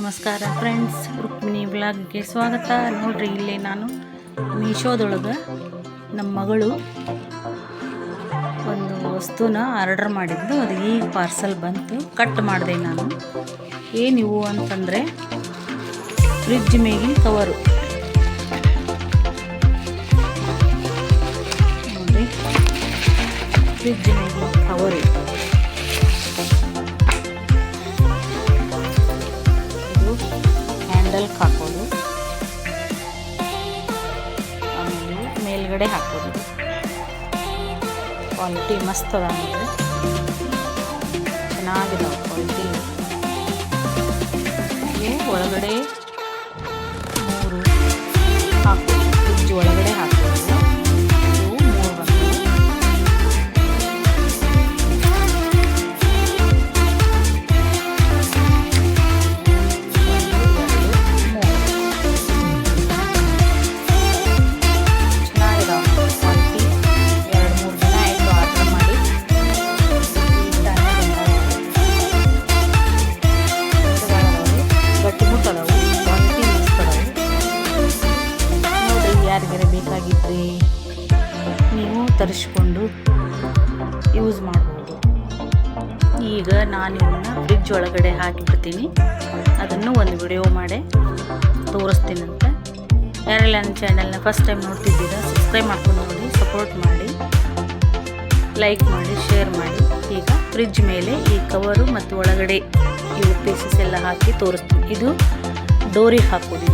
ನಮಸ್ಕಾರ ಫ್ರೆಂಡ್ಸ್, ರುಕ್ಮಿಣಿ ಬ್ಲಾಗ್ಗೆ ಸ್ವಾಗತ. ನೋಡ್ರಿ, ಇಲ್ಲಿ ನಾನು ಮೀಶೋದೊಳಗೆ ನಮ್ಮ ಮಗಳು ಒಂದು ವಸ್ತುನ ಆರ್ಡರ್ ಮಾಡಿದ್ದು. ಅದು ಈಗ ಪಾರ್ಸಲ್ ಬಂತು, ಕಟ್ ಮಾಡಿದೆ ನಾನು. ಏನಿವು ಅಂತಂದರೆ ಫ್ರಿಡ್ಜ್ ಮೇಗಿನ ಕವರು. ನೋಡ್ರಿ, ಫ್ರಿಡ್ಜ್ ಮೇಗಿನ ಕವರು. ಹ್ಯಾಂಡಲ್ ಹಾಕೋದು, ಆಮೇಲೆ ಮೇಲ್ಗಡೆ ಹಾಕೋದು. ಕ್ವಾಲಿಟಿ ಮಸ್ತ್ ಅದ, ಅಂದರೆ ಚೆನ್ನಾಗಿದಾವೆ ಕ್ವಾಲಿಟಿ. ಒಳಗಡೆ 3 ಹಾಕೋದು, ಫ್ರಿಡ್ಜ್ ಒಳಗಡೆ ಹಾಕೋದು. ಇವು 3 ಬಂದವು. ಯಾರಿಗಾರ ಬೇಕಾಗಿದ್ದರೆ ನೀವು ತರಿಸ್ಕೊಂಡು ಯೂಸ್ ಮಾಡ್ಬೋದು. ಈಗ ನಾನು ಇವನ್ನ ಫ್ರಿಡ್ಜ್ ಒಳಗಡೆ ಹಾಕಿಬಿಡ್ತೀನಿ. ಅದನ್ನು ಒಂದು ವಿಡಿಯೋ ಮಾಡಿ ತೋರಿಸ್ತೀನಂತೆ. ಯಾರೆಲ್ಲ ನನ್ನ ಚಾನಲ್ನ ಫಸ್ಟ್ ಟೈಮ್ ನೋಡ್ತಿದ್ದೀರಾ, ಸಬ್ಸ್ಕ್ರೈಬ್ ಮಾಡ್ಕೊಂಡು ನೋಡಿ, ಸಪೋರ್ಟ್ ಮಾಡಿ, ಲೈಕ್ ಮಾಡಿ, ಶೇರ್ ಮಾಡಿ. ಈಗ ಫ್ರಿಡ್ಜ್ ಮೇಲೆ ಈ ಕವರು ಮತ್ತು ಒಳಗಡೆ ಇವು ಪೀಸಸ್ ಎಲ್ಲ ಹಾಕಿ ತೋರಿಸ್ತೀನಿ. ಇದು ಡೋರಿಗೆ ಹಾಕೋದು,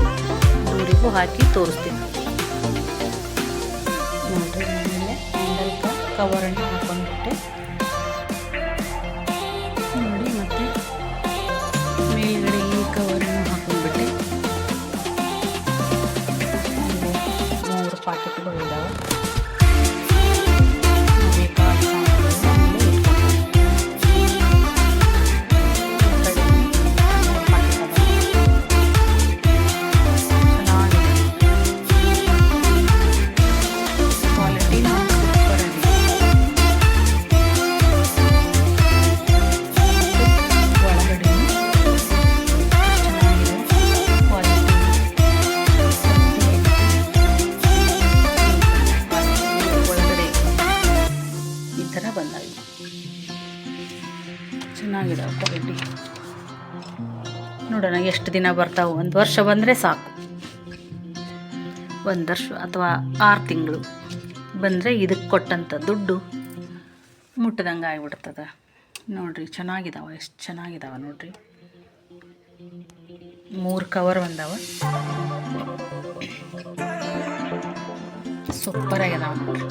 ಡೋರಿಗೂ ಹಾಕಿ ತೋರಿಸ್ತೀನಿ. ನೋಡ್ರಿ, ಆಮೇಲೆ ಹ್ಯಾಂಡಲ್ ಕವರನ್ನು ಹಾಕೊಂಡ್ಬಿಟ್ಟೆ. ನೋಡಿ, ಮತ್ತೆ ಮೇಲ್ಗಡೆ ಈ ಕವರನ್ನು ಹಾಕೊಂಡ್ಬಿಟ್ಟೆ. 3 ಪಾಕೆಟ್ಗಳು ಇದ್ದಾವೆ. ಬೇಕಾದ ಚೆನ್ನಾಗಿದಾವೆ ಕ್ವಾಲಿಟಿ. ನೋಡೋಣ ಎಷ್ಟು ದಿನ ಬರ್ತಾವೆ. 1 ವರ್ಷ ಬಂದರೆ ಸಾಕು. 1 ವರ್ಷ ಅಥವಾ 6 ತಿಂಗಳು ಬಂದರೆ ಇದಕ್ಕೆ ಕೊಟ್ಟಂಥ ದುಡ್ಡು ಮುಟ್ಟದಂಗೆ ಆಗಿಬಿಡ್ತದೆ. ನೋಡಿರಿ, ಚೆನ್ನಾಗಿದ್ದಾವೆ, ಎಷ್ಟು ಚೆನ್ನಾಗಿದ್ದಾವೆ ನೋಡಿರಿ. 3 ಕವರ್ ಬಂದಾವೆ, ಸೂಪರಾಗಿದ್ದಾವೆ ನೋಡಿರಿ.